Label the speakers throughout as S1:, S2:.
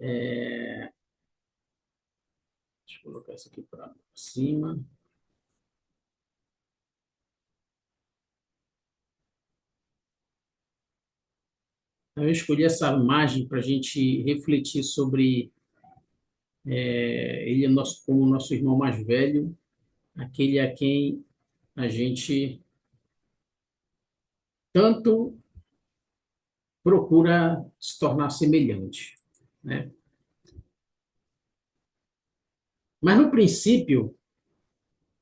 S1: Deixa eu colocar isso aqui para cima. Eu escolhi essa imagem para a gente refletir sobre ele é nosso, como nosso irmão mais velho, aquele a quem a gente tanto procura se tornar semelhante, né? Mas, no princípio,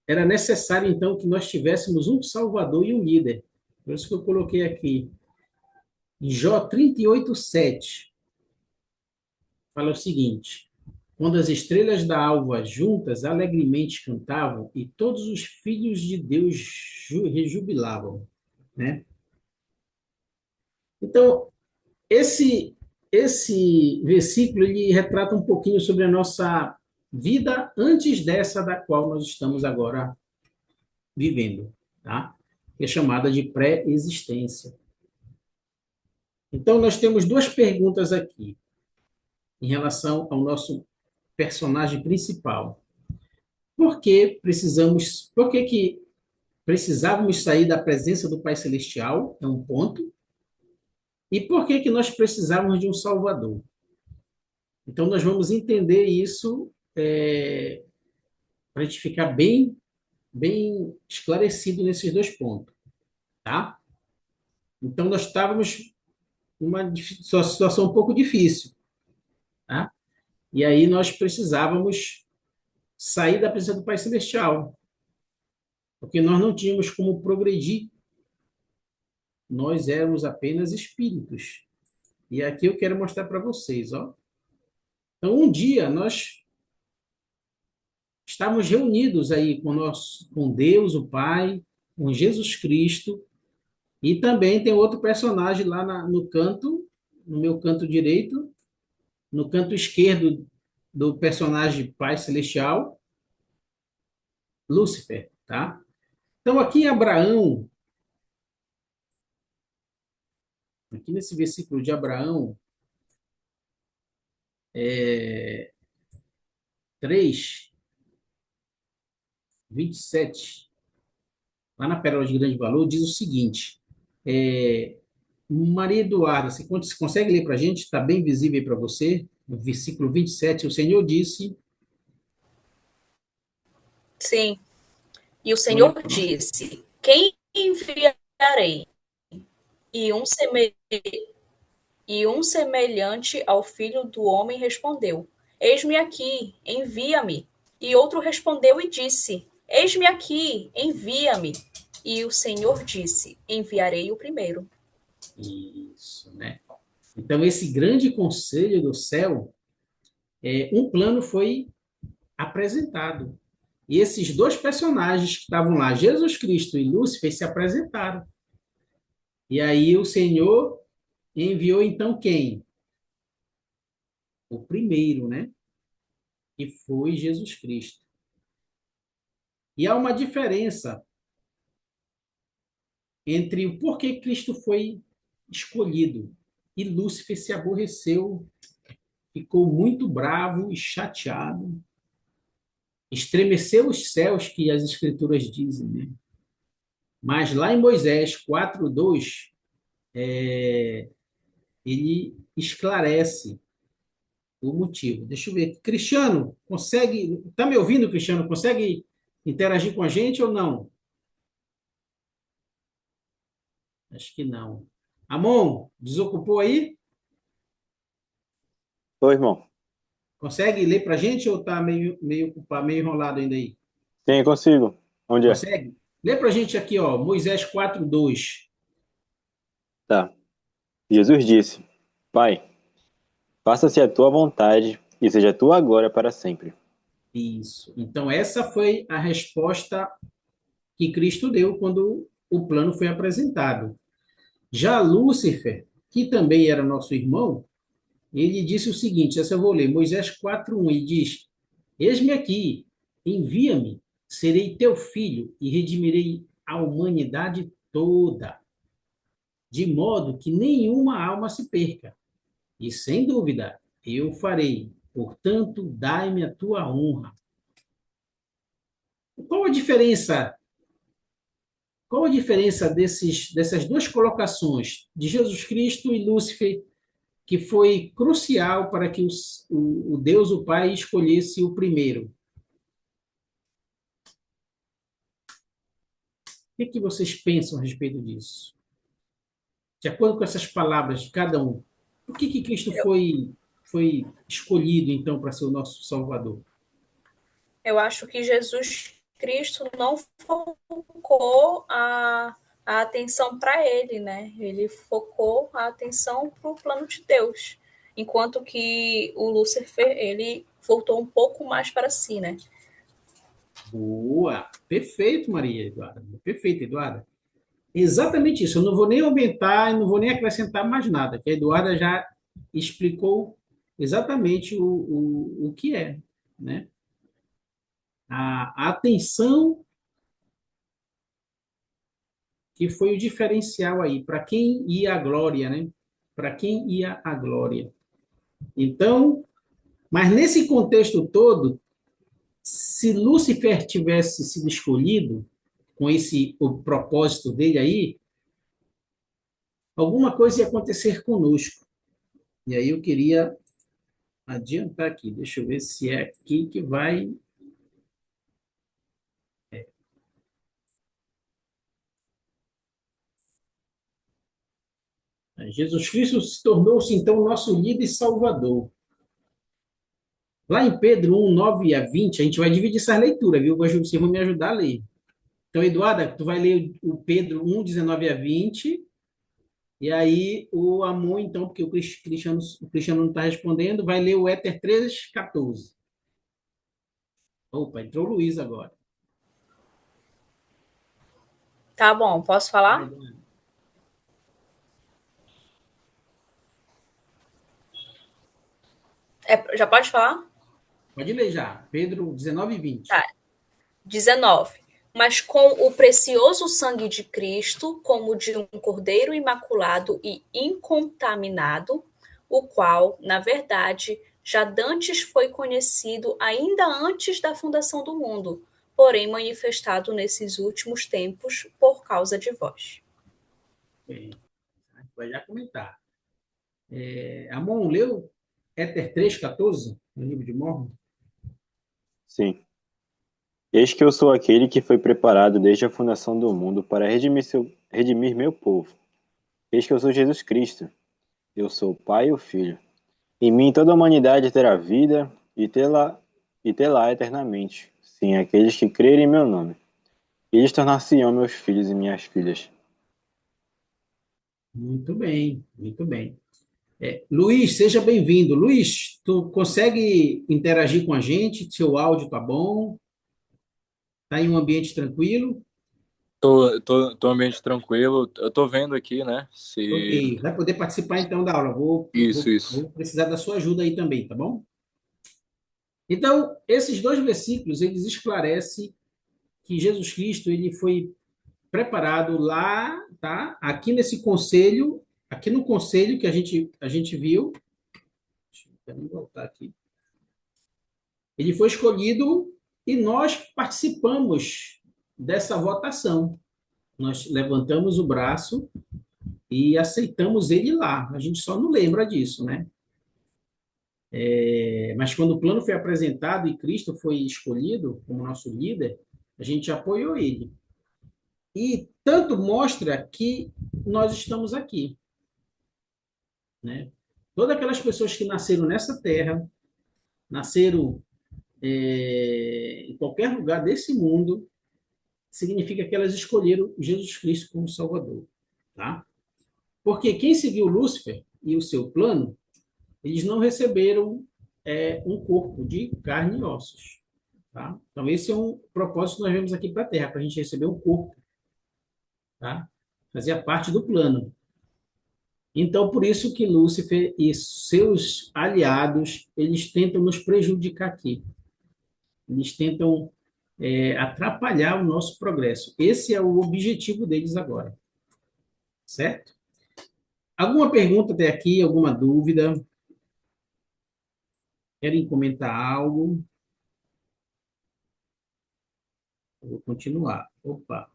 S1: era necessário, então, que nós tivéssemos um Salvador e um líder. Por isso que eu coloquei aqui. Em Jó 38:7, fala o seguinte: quando as estrelas da alva juntas alegremente cantavam e todos os filhos de Deus rejubilavam, né? Então, esse versículo ele retrata um pouquinho sobre a nossa vida antes dessa da qual nós estamos agora vivendo, tá? Que é chamada de pré-existência. Então, nós temos duas perguntas aqui em relação ao nosso personagem principal. Por que precisávamos sair da presença do Pai Celestial? É um ponto. E por que nós precisávamos de um Salvador? Então, nós vamos entender isso para a gente ficar bem esclarecido nesses dois pontos, tá? Então, nós estávamos numa situação um pouco difícil, tá? E aí nós precisávamos sair da presença do Pai Celestial, porque nós não tínhamos como progredir, nós éramos apenas espíritos. E aqui eu quero mostrar para vocês, ó. Então, um dia nós estávamos reunidos aí com Deus, o Pai, com Jesus Cristo, e também tem outro personagem lá no canto, no meu canto direito, no canto esquerdo do personagem Pai Celestial, Lúcifer, tá? Então, aqui em Abraão, aqui nesse versículo de Abraão, 3:27, lá na Pérola de Grande Valor, diz o seguinte: Maria Eduarda, você consegue ler para a gente? Está bem visível aí para você? No versículo 27, o Senhor disse.
S2: Sim. E o
S1: Olha,
S2: Senhor disse: Quem enviarei? E um, seme... e um semelhante ao filho do homem respondeu: Eis-me aqui, envia-me. E outro respondeu e disse: Eis-me aqui, envia-me. E o Senhor disse: Enviarei o primeiro.
S1: isso, né? Então, esse grande conselho do céu, um plano foi apresentado. E esses dois personagens que estavam lá, Jesus Cristo e Lúcifer, se apresentaram. E aí o Senhor enviou então quem? O primeiro, né? Que foi Jesus Cristo. E há uma diferença entre o porquê Cristo foi escolhido. E Lúcifer se aborreceu, ficou muito bravo e chateado, estremeceu os céus, que as Escrituras dizem, né? Mas lá em Moisés 4:2, ele esclarece o motivo. Deixa eu ver. Cristiano, consegue. Está me ouvindo, Cristiano? Consegue interagir com a gente ou não? Acho que não. Amon, desocupou aí?
S3: Oi, irmão.
S1: Consegue ler para a gente ou está meio enrolado ainda aí?
S3: Sim, consigo. Onde é?
S1: Consegue? Lê para a gente aqui, ó, Moisés 4:2.
S3: Tá. Jesus disse: Pai, faça-se a tua vontade e seja a tua glória para sempre.
S1: Isso. Então, essa foi a resposta que Cristo deu quando o plano foi apresentado. Já Lúcifer, que também era nosso irmão, ele disse o seguinte, essa eu vou ler, Moisés 4:1, e diz: Eis-me aqui, envia-me, serei teu filho e redimirei a humanidade toda, de modo que nenhuma alma se perca. E sem dúvida, eu farei. Portanto, dai-me a tua honra. Qual a diferença? Qual a diferença dessas duas colocações de Jesus Cristo e Lúcifer, que foi crucial para que o Deus, o Pai, escolhesse o primeiro? O que vocês pensam a respeito disso? De acordo com essas palavras de cada um, por que Cristo
S2: Eu,
S1: foi escolhido, então, para ser o nosso Salvador?
S2: eu acho que Jesus Cristo não focou a atenção para ele, né? Ele focou a atenção para o plano de Deus, enquanto que o Lúcifer ele voltou um pouco mais para si, né?
S1: Boa! Perfeito, Maria Eduarda. Perfeito, Eduarda. Exatamente isso. Eu não vou nem aumentar, não vou nem acrescentar mais nada, que a Eduarda já explicou exatamente o que é, né? A atenção que foi o diferencial aí, para quem ia a glória, né? Para quem ia a glória. Então, mas nesse contexto todo, se Lúcifer tivesse sido escolhido, com esse o propósito dele aí, alguma coisa ia acontecer conosco. E aí eu queria adiantar aqui, deixa eu ver se é aqui que vai. Jesus Cristo se tornou-se então nosso líder e salvador. Lá em Pedro 1, 9 a 20, a gente vai dividir essa leitura, viu? Vocês vão me ajudar a ler. Então, Eduarda, tu vai ler o Pedro 1, 19 a 20, e aí o Amor, então, porque o Cristiano não está respondendo, vai ler o Éter 3, 14. Opa, entrou o Luiz agora.
S2: Tá bom, posso
S1: Vai,
S2: falar?
S1: Eduarda.
S2: Já pode falar?
S1: Pode ler já. Pedro 19 e 20.
S2: Tá. 19. Mas com o precioso sangue de Cristo, como de um cordeiro imaculado e incontaminado, o qual, na verdade, já dantes foi conhecido ainda antes da fundação do mundo, porém manifestado nesses últimos tempos por causa de vós.
S1: Bem, vai já comentar. Amon leu Éter 3, 14, no livro de Mormon?
S3: Sim. Eis que eu sou aquele que foi preparado desde a fundação do mundo para redimir meu povo. Eis que eu sou Jesus Cristo. Eu sou o Pai e o Filho. Em mim toda a humanidade terá vida e tê-la eternamente. Sim, aqueles que crerem em meu nome. Eles tornar-se-ão meus filhos e minhas filhas.
S1: Muito bem, muito bem. Luiz, seja bem-vindo. Luiz, tu consegue interagir com a gente? Seu áudio tá bom? Tá em um ambiente tranquilo?
S4: Tô um ambiente tranquilo. Eu tô vendo aqui, né? Se.
S1: Ok, vai poder participar então da aula. Vou,
S4: Isso,
S1: vou,
S4: isso.
S1: vou precisar da sua ajuda aí também, tá bom? Então, esses dois versículos, eles esclarecem que Jesus Cristo, ele foi preparado lá, tá? Aqui nesse conselho, aqui no conselho que a gente viu, deixa eu voltar aqui. Ele foi escolhido e nós participamos dessa votação. Nós levantamos o braço e aceitamos ele lá. A gente só não lembra disso, né? Mas quando o plano foi apresentado e Cristo foi escolhido como nosso líder, a gente apoiou ele. E tanto mostra que nós estamos aqui, né? Todas aquelas pessoas que nasceram nessa terra, nasceram em qualquer lugar desse mundo, significa que elas escolheram Jesus Cristo como Salvador, tá? Porque quem seguiu Lúcifer e o seu plano, eles não receberam um corpo de carne e ossos, tá? Então esse é um propósito que nós vemos aqui para a Terra, para a gente receber um corpo, tá? Fazia parte do plano. Então por isso que Lúcifer e seus aliados eles tentam nos prejudicar aqui. Eles tentam atrapalhar o nosso progresso. Esse é o objetivo deles agora, certo? Alguma pergunta até aqui? Alguma dúvida? Querem comentar algo? Eu vou continuar. Opa.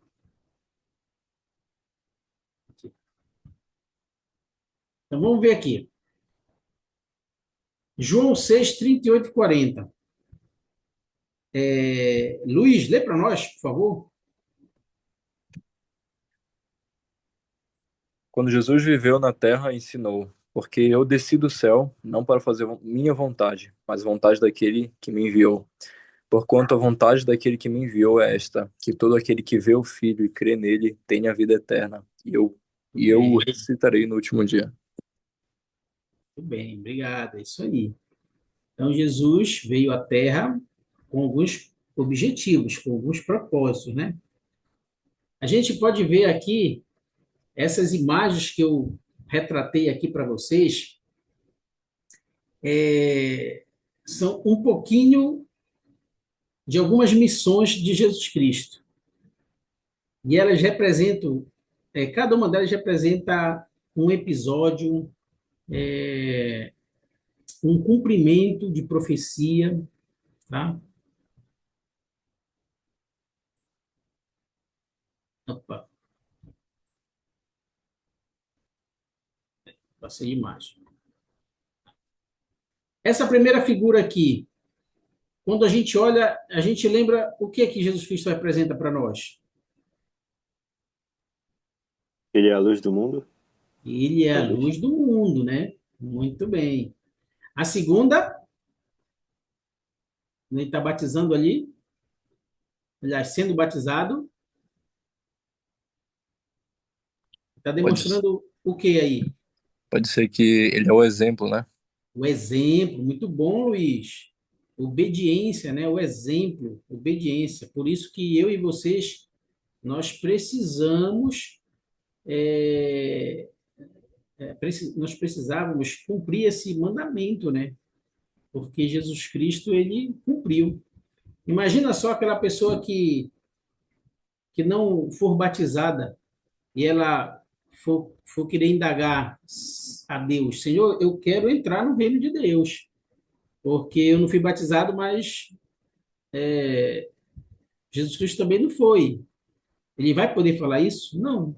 S1: Então, vamos ver aqui. João 6, 38 e 40. Luiz, lê para nós, por favor.
S4: Quando Jesus viveu na terra, ensinou: Porque eu desci do céu, não para fazer minha vontade, mas a vontade daquele que me enviou. Porquanto a vontade daquele que me enviou é esta: que todo aquele que vê o Filho e crê nele tenha vida eterna,
S1: Muito
S4: e eu o
S1: bem,
S4: ressuscitarei no último dia.
S1: muito bem, obrigado. É isso aí. Então, Jesus veio à Terra com alguns objetivos, com alguns propósitos, né? A gente pode ver aqui essas imagens que eu retratei aqui para vocês, são um pouquinho de algumas missões de Jesus Cristo. E elas representam, cada uma delas representa um episódio, um cumprimento de profecia, tá? Opa, passei de imagem. Essa primeira figura aqui, quando a gente olha, a gente lembra o que é que Jesus Cristo representa para nós?
S3: Ele é a luz do mundo?
S1: Ele é a
S3: Talvez.
S1: luz do mundo, né? Muito bem. A segunda, ele está batizando ali, aliás, sendo batizado, está
S4: Pode,
S1: demonstrando o que aí?
S4: pode ser que ele é o exemplo, né?
S1: O exemplo, muito bom, Luiz. Obediência, né? O exemplo, obediência. Por isso que eu e vocês, nós precisamos, nós precisávamos cumprir esse mandamento, né? Porque Jesus Cristo, ele cumpriu. Imagina só aquela pessoa que não for batizada e ela for querer indagar a Deus, Senhor, eu quero entrar no reino de Deus, porque eu não fui batizado, mas Jesus Cristo também não foi. Ele vai poder falar isso? Não,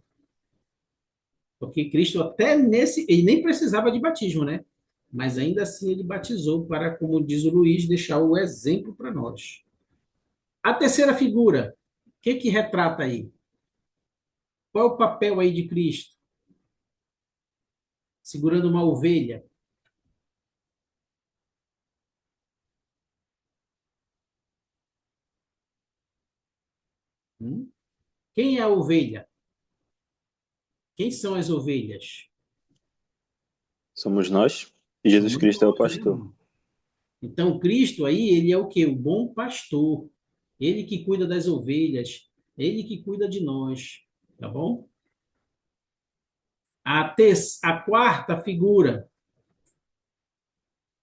S1: porque Cristo até nesse, ele nem precisava de batismo, né? Mas ainda assim ele batizou para, como diz o Luiz, deixar o exemplo para nós. A terceira figura, o que retrata aí? Qual é o papel aí de Cristo? Segurando uma ovelha. Hum? Quem é a ovelha? Quem são as ovelhas?
S3: Somos nós e Jesus
S1: Somos
S3: Cristo é o
S1: nós, né,
S3: pastor.
S1: irmão? Então, Cristo aí, ele é o quê? O bom pastor. Ele que cuida das ovelhas. Ele que cuida de nós. Tá bom? A quarta figura.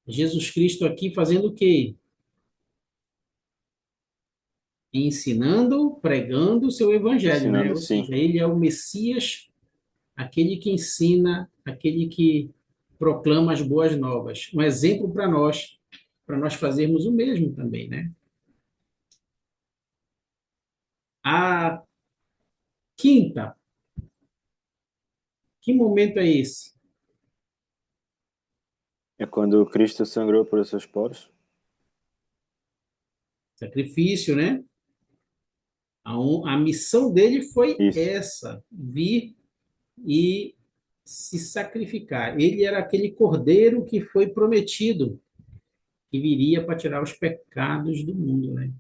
S1: Jesus Cristo aqui fazendo o quê? Ensinando, pregando o seu evangelho, né?
S3: Ensinando,
S1: Ou
S3: sim.
S1: seja, ele é o Messias, aquele que ensina, aquele que proclama as boas novas. Um exemplo para nós fazermos o mesmo também, né? A quinta, que momento é esse?
S3: É quando Cristo sangrou por seus poros.
S1: Sacrifício, né? A missão dele foi
S3: Isso.
S1: essa, vir e se sacrificar. Ele era aquele cordeiro que foi prometido, que viria para tirar os pecados do mundo, né?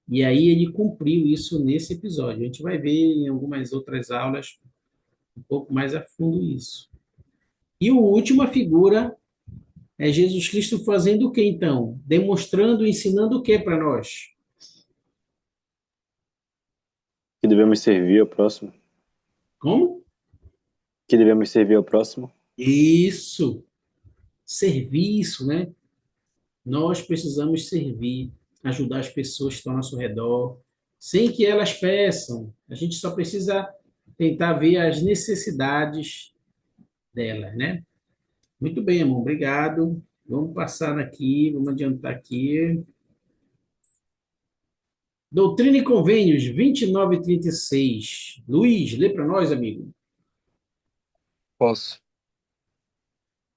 S1: E aí ele cumpriu isso nesse episódio. A gente vai ver em algumas outras aulas um pouco mais a fundo isso. E a última figura é Jesus Cristo fazendo o que então? Demonstrando, ensinando o que para nós?
S3: Que devemos servir ao próximo.
S1: Como?
S3: Que devemos servir ao próximo.
S1: Isso, serviço, né? Nós precisamos servir, ajudar as pessoas que estão ao nosso redor, sem que elas peçam. A gente só precisa tentar ver as necessidades delas, né? Muito bem, amor, obrigado. Vamos passar aqui, vamos adiantar aqui. Doutrina e Convênios, 2936. Luiz, lê para nós, amigo.
S4: Posso.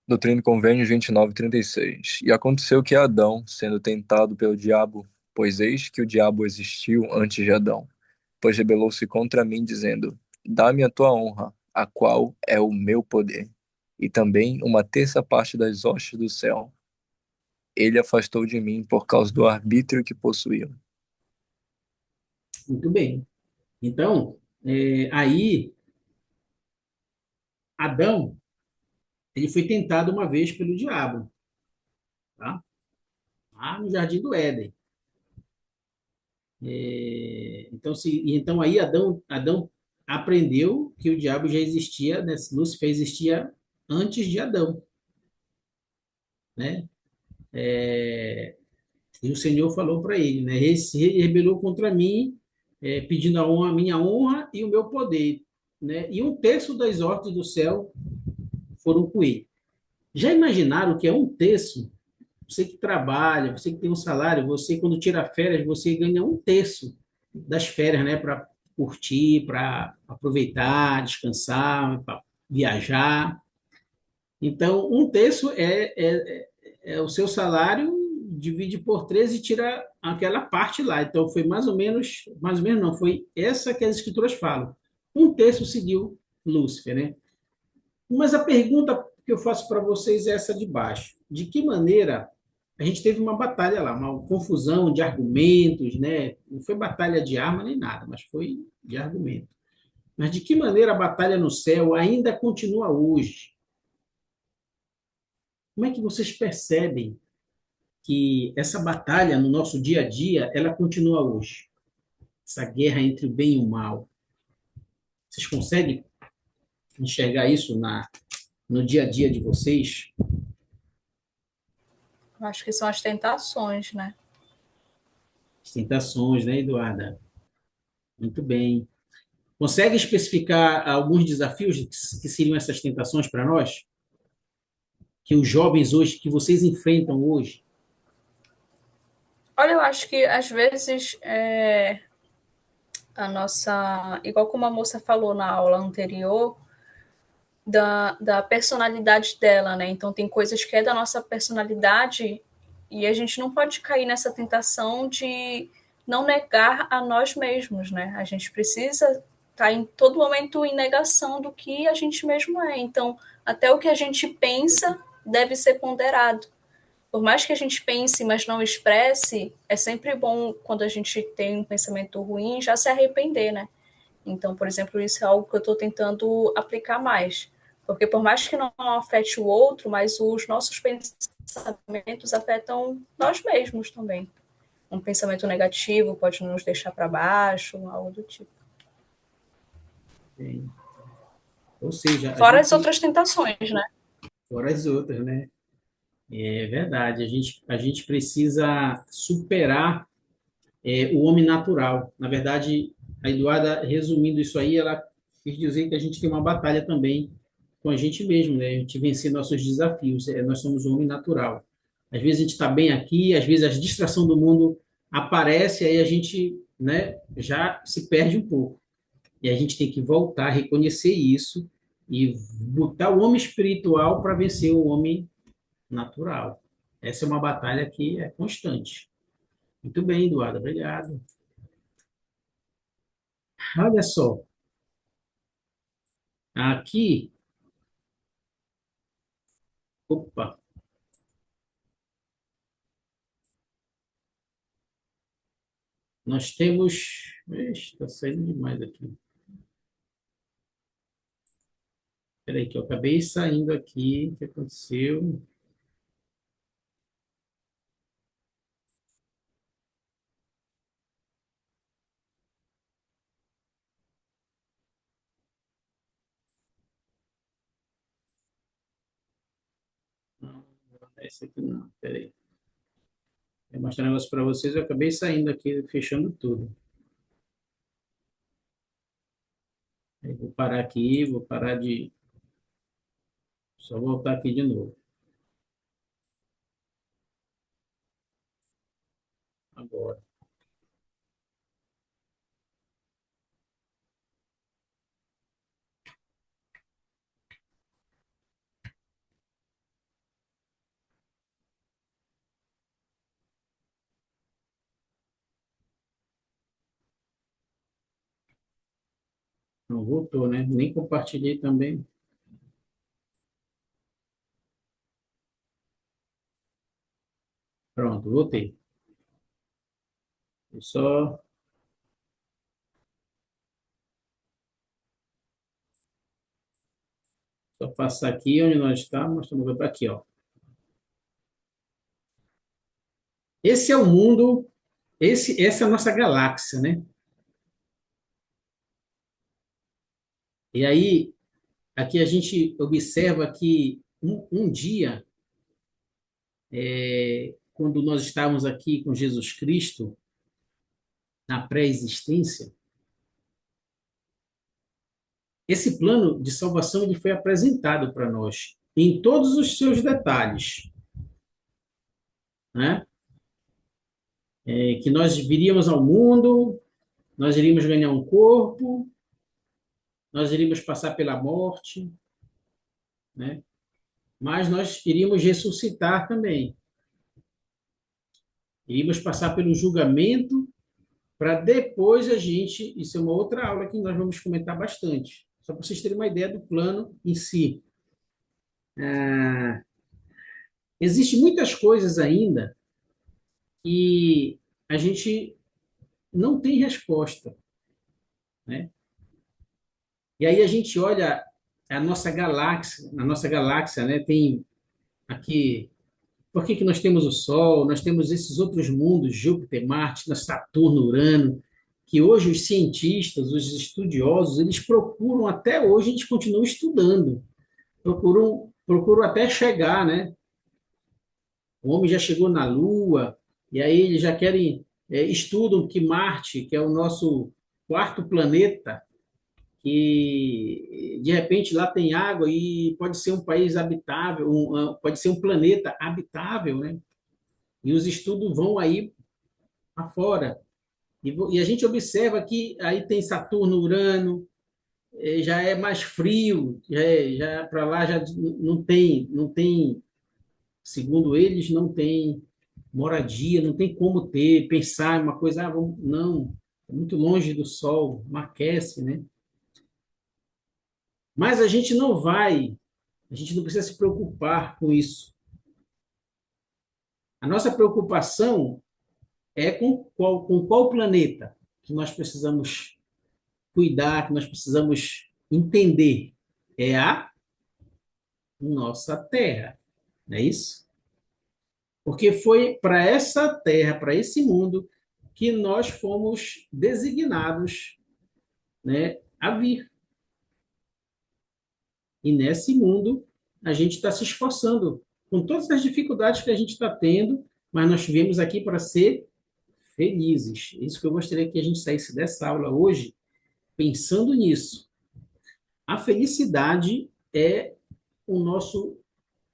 S4: Doutrina e Convênios 29:36. E aconteceu que Adão, sendo tentado pelo diabo, pois eis que o diabo existiu antes de Adão, pois rebelou-se contra mim, dizendo: Dá-me a tua honra, a qual é o meu poder, e também uma terça parte das hostes do céu. Ele afastou de mim por causa do arbítrio que possuía.
S1: Muito bem. Então, aí, Adão, ele foi tentado uma vez pelo diabo, tá? Lá no Jardim do Éden. Então aí Adão aprendeu que o diabo já existia, né? Lúcifer existia antes de Adão, né? E o Senhor falou para ele, né? Ele se rebelou contra mim, pedindo a minha honra e o meu poder, né? E um terço das hortas do céu foram com ele. Já imaginaram o que é um terço? Você que trabalha, você que tem um salário, você quando tira férias, você ganha um terço das férias, né? Para curtir, para aproveitar, descansar, para viajar. Então, um terço é o seu salário, divide por três e tira aquela parte lá. Então, foi mais ou menos não, foi essa que as escrituras falam. Um terço seguiu Lúcifer, né? Mas a pergunta que eu faço para vocês é essa de baixo. De que maneira a gente teve uma batalha lá, uma confusão de argumentos, né? Não foi batalha de arma nem nada, mas foi de argumento. Mas de que maneira a batalha no céu ainda continua hoje? Como é que vocês percebem que essa batalha no nosso dia a dia, ela continua hoje? Essa guerra entre o bem e o mal. Vocês conseguem enxergar isso no dia a dia de vocês?
S2: Eu acho que são as tentações, né?
S1: As tentações, né, Eduarda? Muito bem. Consegue especificar alguns desafios que seriam essas tentações para nós? Que os jovens hoje, que vocês enfrentam hoje?
S2: Olha, eu acho que às vezes a nossa, igual como a moça falou na aula anterior, da personalidade dela, né? Então tem coisas que é da nossa personalidade e a gente não pode cair nessa tentação de não negar a nós mesmos, né? A gente precisa estar em todo momento em negação do que a gente mesmo é. Então, até o que a gente pensa deve ser ponderado. Por mais que a gente pense, mas não expresse, é sempre bom quando a gente tem um pensamento ruim já se arrepender, né? Então, por exemplo, isso é algo que eu estou tentando aplicar mais. Porque por mais que não afete o outro, mas os nossos pensamentos afetam nós mesmos também. Um pensamento negativo pode nos deixar para baixo, algo do tipo.
S1: Bem, ou seja, a
S2: Fora as
S1: gente,
S2: outras tentações, né?
S1: fora as outras, né? É verdade, a gente precisa superar o homem natural. Na verdade, a Eduarda, resumindo isso aí, ela quis dizer que a gente tem uma batalha também com a gente mesmo, né? A gente vencer nossos desafios. Nós somos o homem natural. Às vezes a gente está bem aqui, às vezes a distração do mundo aparece, aí a gente, né, já se perde um pouco. E a gente tem que voltar, reconhecer isso e botar o homem espiritual para vencer o homem natural. Essa é uma batalha que é constante. Muito bem, Eduardo, obrigado. Olha só, aqui, opa, nós temos. Está saindo demais aqui. Espera aí, que eu acabei saindo aqui. O que aconteceu? Não, não é esse aqui não. Espera aí. Vou mostrar um negócio para vocês. Eu acabei saindo aqui, fechando tudo. Eu vou parar aqui, vou parar de. Só voltar aqui de novo. agora. Não voltou, né? Nem compartilhei também. Pronto, voltei. Eu só passar aqui onde nós estamos, estamos aqui, ó. Esse é o mundo, essa é a nossa galáxia, né? E aí, aqui a gente observa que um dia, quando nós estávamos aqui com Jesus Cristo, na pré-existência, esse plano de salvação ele foi apresentado para nós, em todos os seus detalhes, né? Que nós viríamos ao mundo, nós iríamos ganhar um corpo, nós iríamos passar pela morte, né? Mas nós iríamos ressuscitar também. Iríamos passar pelo julgamento para depois a gente, isso é uma outra aula que nós vamos comentar bastante, só para vocês terem uma ideia do plano em si. Existem muitas coisas ainda que a gente não tem resposta, né? E aí a gente olha a nossa galáxia, né? Tem aqui, por que que nós temos o Sol? Nós temos esses outros mundos, Júpiter, Marte, Saturno, Urano, que hoje os cientistas, os estudiosos, eles procuram até hoje, eles continuam estudando, procuram até chegar, né? O homem já chegou na Lua, e aí eles já querem, estudam que Marte, que é o nosso quarto planeta, que de repente lá tem água e pode ser um país habitável, pode ser um planeta habitável, né? E os estudos vão aí afora. E a gente observa que aí tem Saturno, Urano, já é mais frio, já para lá já não tem, segundo eles, não tem moradia, não tem como pensar em uma coisa, não, é muito longe do Sol, não aquece, né? Mas a gente não precisa se preocupar com isso. A nossa preocupação é com qual planeta que nós precisamos cuidar, que nós precisamos entender. É a nossa Terra, não é isso? Porque foi para essa Terra, para esse mundo, que nós fomos designados, né, a vir. E nesse mundo, a gente está se esforçando, com todas as dificuldades que a gente está tendo, mas nós viemos aqui para ser felizes. Isso que eu gostaria que a gente saísse dessa aula hoje, pensando nisso. A felicidade é o nosso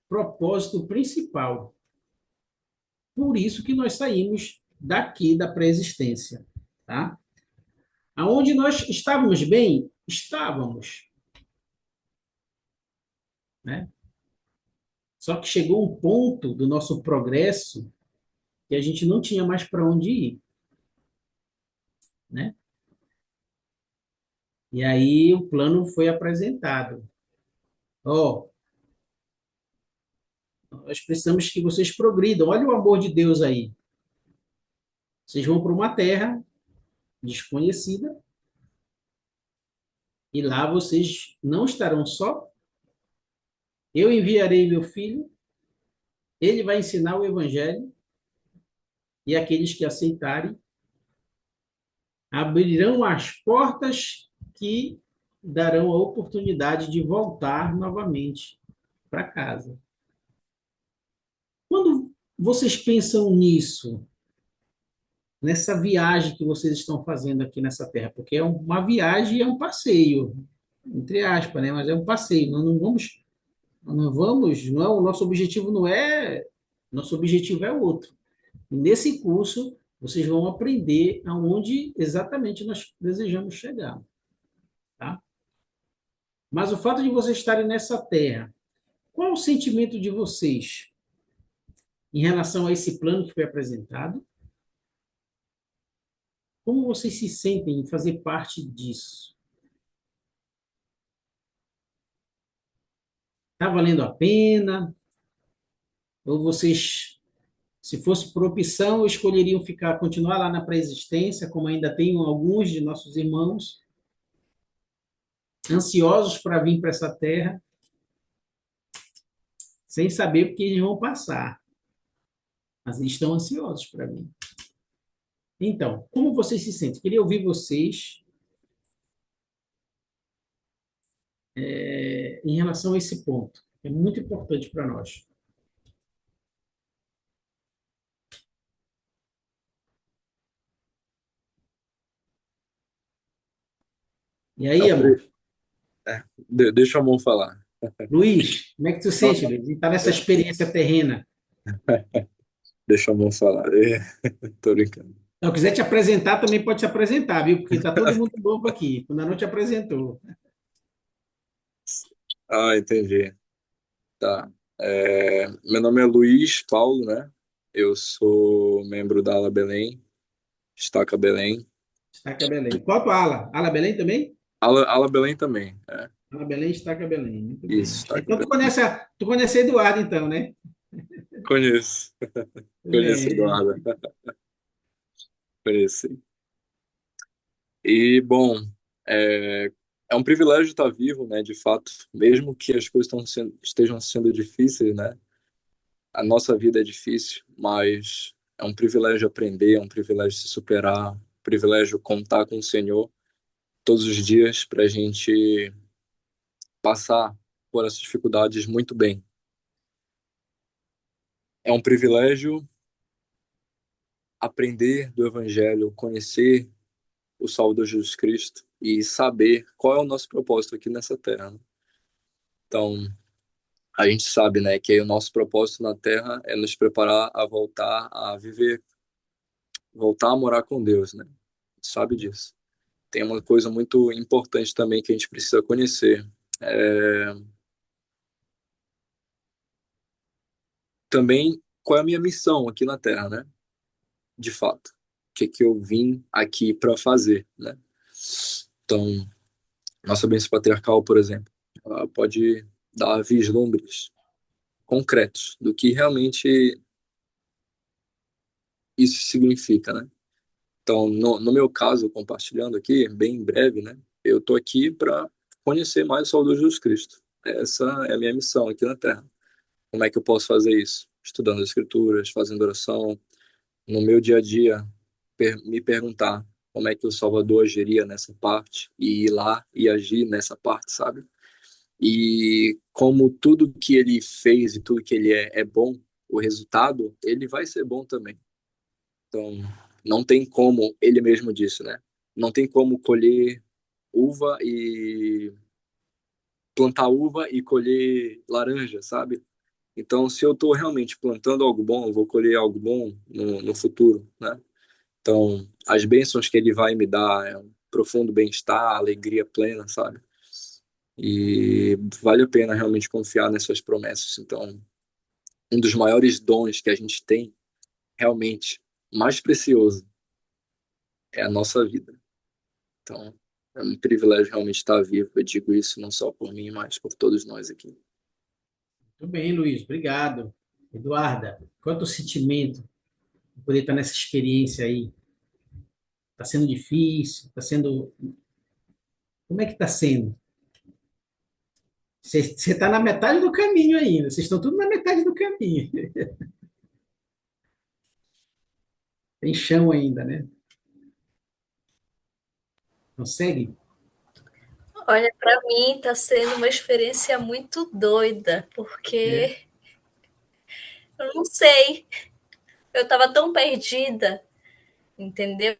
S1: propósito principal. Por isso que nós saímos daqui da pré-existência, tá? Aonde nós estávamos bem? Estávamos, né? Só que chegou um ponto do nosso progresso que a gente não tinha mais para onde ir, né? E aí o plano foi apresentado. Ó, nós precisamos que vocês progridam. Olha o amor de Deus aí. Vocês vão para uma terra desconhecida e lá vocês não estarão só. Eu enviarei meu filho, ele vai ensinar o evangelho e aqueles que aceitarem abrirão as portas que darão a oportunidade de voltar novamente para casa. Quando vocês pensam nisso, nessa viagem que vocês estão fazendo aqui nessa terra, porque é uma viagem, é um passeio, entre aspas, né? Mas é um passeio. Não é o nosso objetivo não é, nosso objetivo é outro. Nesse curso vocês vão aprender aonde exatamente nós desejamos chegar, tá? Mas o fato de vocês estarem nessa terra, qual é o sentimento de vocês em relação a esse plano que foi apresentado? Como vocês se sentem em fazer parte disso? Está valendo a pena? Ou vocês, se fosse por opção, escolheriam ficar, continuar lá na pré-existência, como ainda tem alguns de nossos irmãos, ansiosos para vir para essa terra, sem saber o que eles vão passar, mas eles estão ansiosos para vir. Então, como vocês se sentem? Queria ouvir vocês em relação a esse ponto. É muito importante para nós. E aí, amor?
S4: Deixa o amor falar.
S1: Luiz, como é que tu sente, Luiz? Está nessa experiência terrena?
S4: Deixa o amor falar. Tô brincando.
S1: Se eu quiser te apresentar, também pode te apresentar, viu? Porque está todo mundo novo aqui. Ainda não te apresentou.
S4: Ah, entendi. Tá. Meu nome é Luiz Paulo, né? Eu sou membro da Ala Belém, Estaca Belém.
S1: Estaca Belém. Qual a tua ala? Ala Belém também?
S4: Ala Belém também.
S1: Ala Belém, Estaca Belém. Muito
S4: Isso,
S1: bem.
S4: Estaca
S1: Então, tu
S4: Belém.
S1: conhece, tu conhece Eduardo, então, né?
S4: Conheço.
S1: Muito
S4: Conheço,
S1: bem.
S4: Eduardo. Conheço. E, bom, é, é um privilégio estar vivo, né? De fato, mesmo que as coisas estejam sendo difíceis, né? A nossa vida é difícil, mas é um privilégio aprender, é um privilégio se superar, um privilégio contar com o Senhor todos os dias para a gente passar por essas dificuldades muito bem. É um privilégio aprender do Evangelho, conhecer o Salvador Jesus Cristo e saber qual é o nosso propósito aqui nessa terra, né? Então, a gente sabe, né, que o nosso propósito na terra é nos preparar a voltar a viver, voltar a morar com Deus, né? A gente sabe disso. Tem uma coisa muito importante também que a gente precisa conhecer. É, também qual é a minha missão aqui na Terra, né? De fato. O que eu vim aqui para fazer, né? Então, nossa bênção patriarcal, por exemplo, ela pode dar vislumbres concretos do que realmente isso significa, né? Então, no meu caso, compartilhando aqui, bem em breve, né? Eu tô aqui para conhecer mais o Salvador Jesus Cristo. Essa é a minha missão aqui na Terra. Como é que eu posso fazer isso? Estudando as Escrituras, fazendo oração, no meu dia a dia, me perguntar como é que o Salvador agiria nessa parte e ir lá e agir nessa parte, sabe? E como tudo que ele fez e tudo que ele é bom, o resultado, ele vai ser bom também. Então, não tem como, ele mesmo disse, né? Não tem como colher uva e plantar uva e colher laranja, sabe? Então, se eu estou realmente plantando algo bom, eu vou colher algo bom no futuro, né? Então, as bênçãos que ele vai me dar é um profundo bem-estar, alegria plena, sabe? E vale a pena realmente confiar nessas promessas. Então, um dos maiores dons que a gente tem, realmente, mais precioso, é a nossa vida. Então, é um privilégio realmente estar vivo. Eu digo isso não só por mim, mas por todos nós aqui.
S1: Muito bem, Luiz. Obrigado. Eduarda, qual é o teu sentimento de poder estar nessa experiência aí? Está sendo difícil? Está sendo... Como é que está sendo? Você está na metade do caminho ainda. Vocês estão tudo na metade do caminho. Tem chão ainda, né? Consegue?
S2: Olha, para mim está sendo uma experiência muito doida,
S1: É.
S2: porque eu não sei, eu estava tão perdida, entendeu?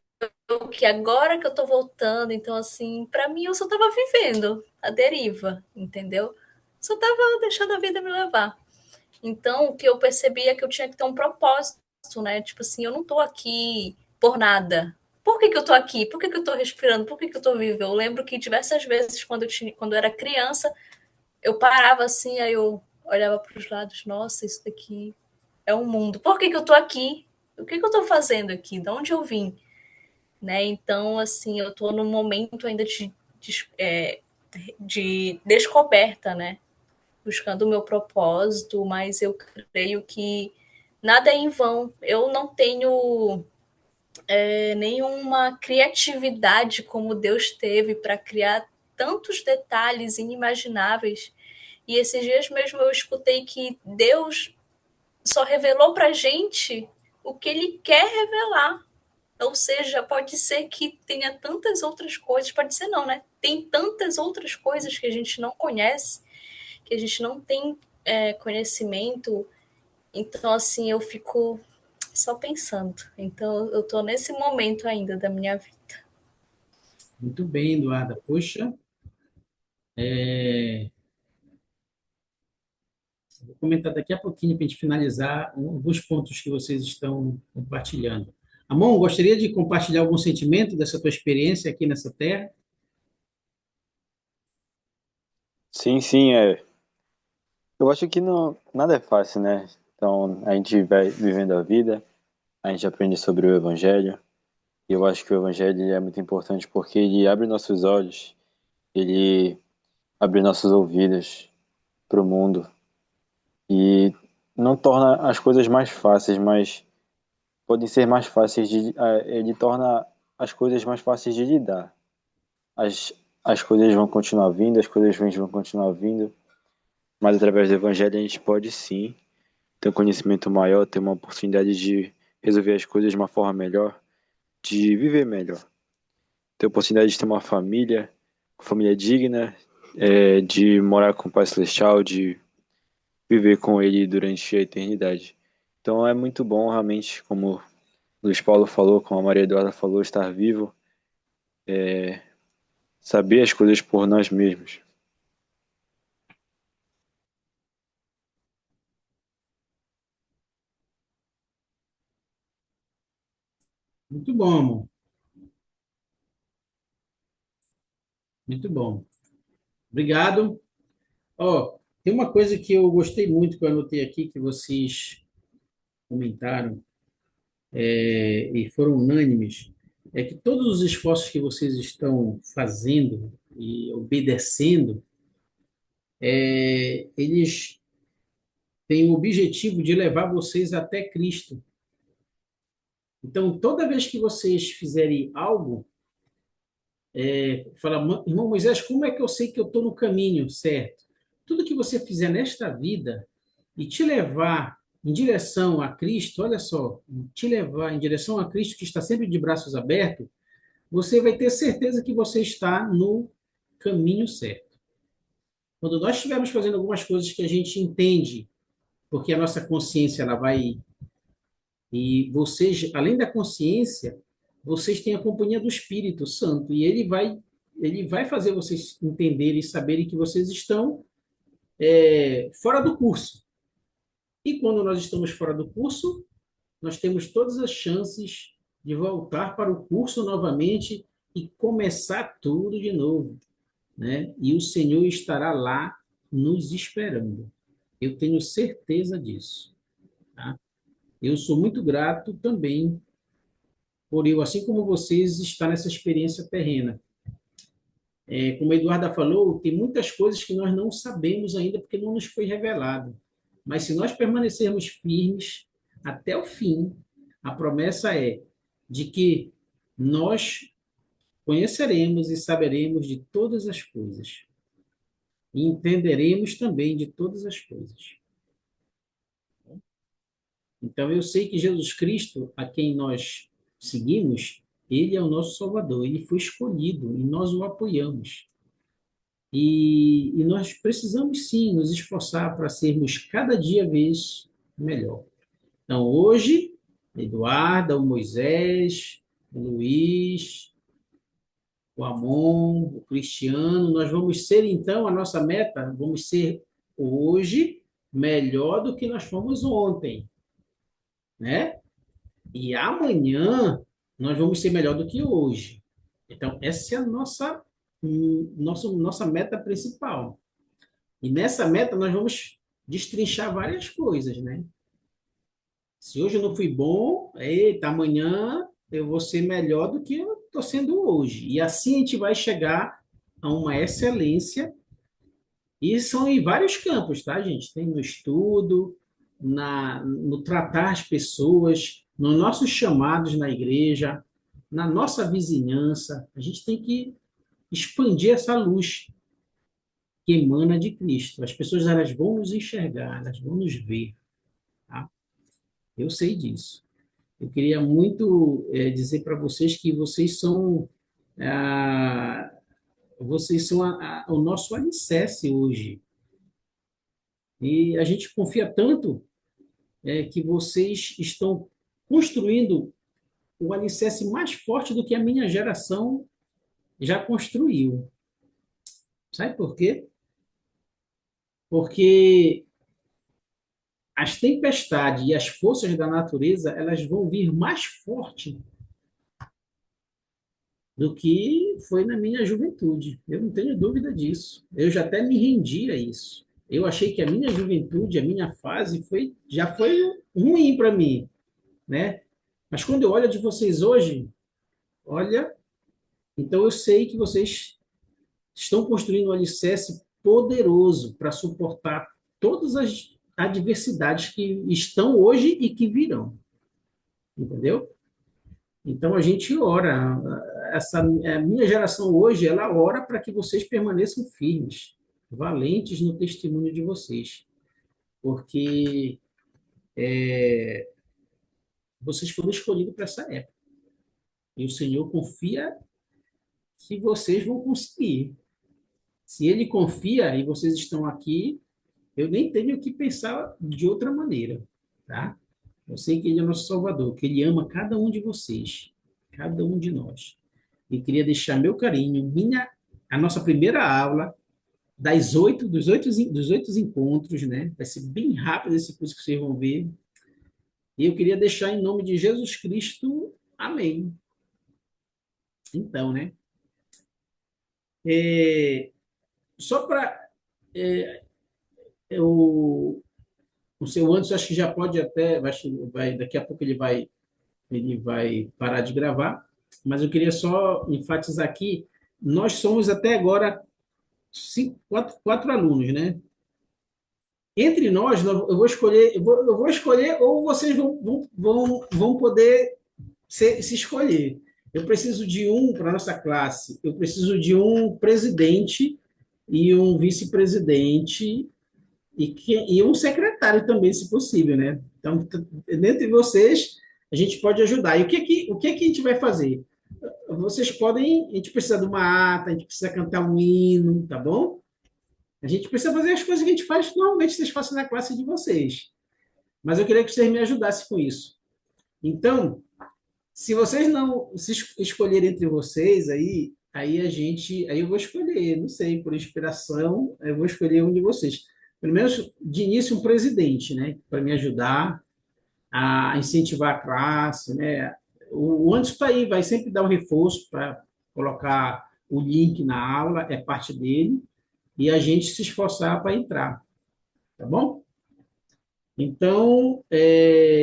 S2: Que agora que eu tô voltando, então assim, para mim eu só estava vivendo a deriva, entendeu? Só estava deixando a vida me levar. Então, o que eu percebi é que eu tinha que ter um propósito, né? Tipo assim, eu não tô aqui por nada. Por que eu tô aqui? Por que eu tô respirando? Por que eu tô viva? Eu lembro que diversas vezes, quando eu era criança, eu parava assim, aí eu olhava para os lados, nossa, isso daqui é um mundo. Por que eu tô aqui? O que eu tô fazendo aqui? De onde eu vim? Né? Então, assim, eu tô num momento ainda de descoberta, né? Buscando o meu propósito, mas eu creio que nada é em vão. Eu não tenho nenhuma criatividade como Deus teve para criar tantos detalhes inimagináveis. E esses dias mesmo eu escutei que Deus só revelou para gente o que Ele quer revelar. Ou seja, pode ser que tenha tantas outras coisas, pode ser não, né? Tem tantas outras coisas que a gente não conhece, que a gente não tem conhecimento. Então, assim, eu fico só pensando. Então, eu tô nesse momento ainda da minha vida.
S1: Muito bem, Eduarda. Poxa, vou comentar daqui a pouquinho para a gente finalizar alguns pontos que vocês estão compartilhando. Amon, gostaria de compartilhar algum sentimento dessa tua experiência aqui nessa terra?
S3: Sim, sim, eu acho que não, nada é fácil, né? Então, a gente vai vivendo a vida, a gente aprende sobre o Evangelho, e eu acho que o Evangelho é muito importante porque ele abre nossos olhos, ele abre nossos ouvidos para o mundo, e não torna as coisas mais fáceis, mas podem ser mais fáceis ele torna as coisas mais fáceis de lidar. As coisas vão continuar vindo, as coisas ruins vão continuar vindo, mas através do Evangelho a gente pode sim ter um conhecimento maior, ter uma oportunidade de resolver as coisas de uma forma melhor, de viver melhor. Ter a oportunidade de ter uma família digna, de morar com o Pai Celestial, de viver com Ele durante a eternidade. Então é muito bom, realmente, como o Luiz Paulo falou, como a Maria Eduarda falou, estar vivo, saber as coisas por nós mesmos.
S1: Muito bom, Amon. Muito bom. Obrigado. Ó, tem uma coisa que eu gostei muito que eu anotei aqui, que vocês comentaram, e foram unânimes, é que todos os esforços que vocês estão fazendo e obedecendo, eles têm o objetivo de levar vocês até Cristo. Então, toda vez que vocês fizerem algo, fala, irmão Moisés, como é que eu sei que eu estou no caminho certo? Tudo que você fizer nesta vida e te levar em direção a Cristo, olha só, te levar em direção a Cristo que está sempre de braços abertos, você vai ter certeza que você está no caminho certo. Quando nós estivermos fazendo algumas coisas que a gente entende, porque a nossa consciência ela vai e vocês, além da consciência, vocês têm a companhia do Espírito Santo e ele vai fazer vocês entenderem e saberem que vocês estão fora do curso. E quando nós estamos fora do curso, nós temos todas as chances de voltar para o curso novamente e começar tudo de novo, né? E o Senhor estará lá nos esperando. Eu tenho certeza disso, tá? Eu sou muito grato também por eu, assim como vocês, estar nessa experiência terrena. Como a Eduarda falou, tem muitas coisas que nós não sabemos ainda porque não nos foi revelado. Mas se nós permanecermos firmes até o fim, a promessa é de que nós conheceremos e saberemos de todas as coisas. E entenderemos também de todas as coisas. Então, eu sei que Jesus Cristo, a quem nós seguimos, ele é o nosso Salvador, ele foi escolhido e nós o apoiamos. E nós precisamos sim nos esforçar para sermos cada dia vez melhor. Então, hoje, Eduarda, o Moisés, o Luiz, o Amon, o Cristiano, nós vamos ser então, a nossa meta, vamos ser hoje melhor do que nós fomos ontem, né? E amanhã nós vamos ser melhor do que hoje. Então, essa é a nossa meta principal. E nessa meta nós vamos destrinchar várias coisas, né? Se hoje eu não fui bom, eita, amanhã eu vou ser melhor do que eu estou sendo hoje. E assim a gente vai chegar a uma excelência. E são em vários campos, tá, gente? Tem no estudo, no tratar as pessoas, nos nossos chamados na igreja, na nossa vizinhança. A gente tem que expandir essa luz que emana de Cristo. As pessoas elas vão nos enxergar, elas vão nos ver, tá? Eu sei disso. Eu queria muito dizer para vocês que ah, vocês são o nosso alicerce hoje. E a gente confia tanto que vocês estão construindo o alicerce mais forte do que a minha geração já construiu. Sabe por quê? Porque as tempestades e as forças da natureza, elas vão vir mais forte do que foi na minha juventude. Eu não tenho dúvida disso. Eu já até me rendi a isso. Eu achei que a minha juventude, a minha fase já foi ruim para mim, né? Mas quando eu olho de vocês hoje, olha, então eu sei que vocês estão construindo um alicerce poderoso para suportar todas as adversidades que estão hoje e que virão. Entendeu? Então a gente ora. A minha geração hoje, ela ora para que vocês permaneçam firmes, valentes no testemunho de vocês, porque vocês foram escolhidos para essa época. E o Senhor confia que vocês vão conseguir. Se Ele confia e vocês estão aqui, eu nem tenho que pensar de outra maneira, tá? Eu sei que Ele é nosso Salvador, que Ele ama cada um de vocês, cada um de nós. E queria deixar meu carinho, a nossa primeira aula dos oito encontros, né? Vai ser bem rápido esse curso que vocês vão ver. E eu queria deixar em nome de Jesus Cristo, amém. Então, né? Só para o seu Anderson, acho que já pode até, daqui a pouco ele vai parar de gravar, mas eu queria só enfatizar aqui, nós somos até agora quatro alunos, né? Entre nós, eu vou escolher ou vocês vão poder se escolher. Eu preciso de um para nossa classe, eu preciso de um presidente e um vice-presidente e um secretário também, se possível, né? Então, dentre vocês, a gente pode ajudar. E o que que a gente vai fazer? Vocês podem, a gente precisa de uma ata, a gente precisa cantar um hino, tá bom? A gente precisa fazer as coisas que a gente faz, normalmente vocês fazem na classe de vocês. Mas eu queria que vocês me ajudassem com isso. Então, se vocês não se escolherem entre vocês, aí eu vou escolher, não sei, por inspiração, eu vou escolher um de vocês. Pelo menos de início um presidente, né, para me ajudar a incentivar a classe, né? O Anderson está aí, vai sempre dar um reforço para colocar o link na aula, é parte dele, e a gente se esforçar para entrar, tá bom? Então,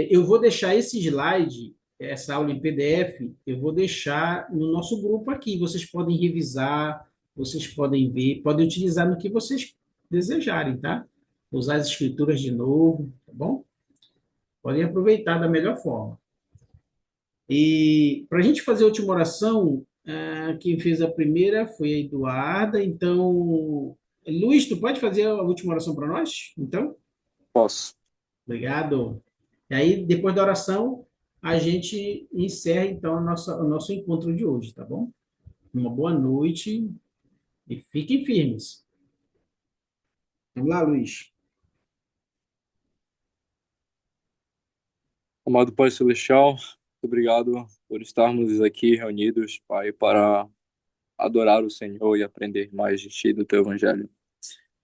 S1: eu vou deixar esse slide, essa aula em PDF, eu vou deixar no nosso grupo aqui. Vocês podem revisar, vocês podem ver, podem utilizar no que vocês desejarem, tá? Usar as escrituras de novo, tá bom? Podem aproveitar da melhor forma. E para a gente fazer a última oração, quem fez a primeira foi a Eduarda. Então, Luiz, tu pode fazer a última oração para nós? Então?
S4: Posso.
S1: Obrigado. E aí, depois da oração, a gente encerra, então, o nosso encontro de hoje, tá bom? Uma boa noite e fiquem firmes. Vamos lá, Luiz.
S4: Amado Pai Celestial, muito obrigado por estarmos aqui reunidos, Pai, para adorar o Senhor e aprender mais de Ti, do Teu Evangelho.